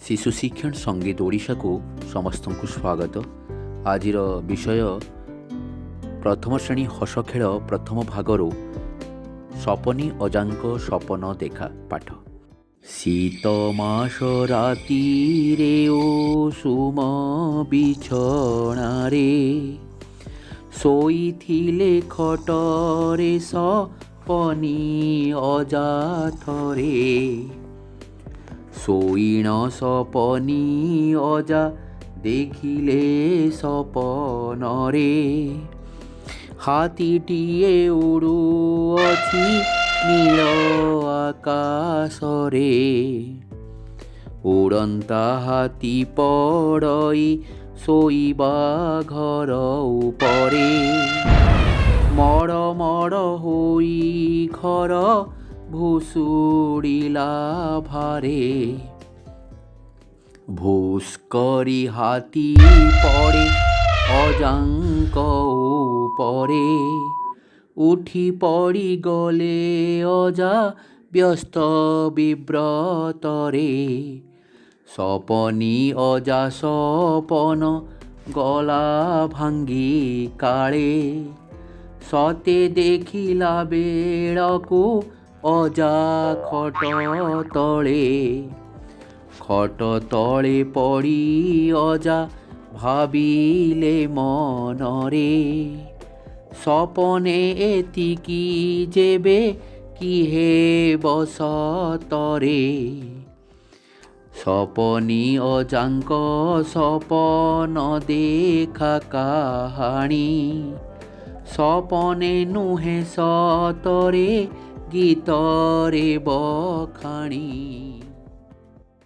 शिशु शिक्षण संगीत ओडिशा को समस्त को स्वागत। आज विषय प्रथम श्रेणी हस खेल प्रथम भागर सपनी अजांक सपन देखा पाठ। शीत मास राति रे ओ सुम बिछणारे शोइथिले खटरे सपनी अजाथरे शोइण सपनी अजा देखिले सपनरे हाथीटीए उड़ुअछि नील आकाशरे उड़ंता हाथी पड़ई शोइबा घर उपरे मड़ मड़ होई घर भुसुड़िला भारे भूस्करी हाथी पड़े अजांक उपरे उठी पड़ी गले अजा व्यस्त विव्रतरे सपनी अजा सपन गला भांगी काले सते देखिला बेड़कू अजा खट तले पड़ी अजा भाविले मनरे सपने एतिकी जेबे किहे बसतरे सपनी अजांक सपन देखा कहानी सपने नुहे सतरे गीतरे बखाणी।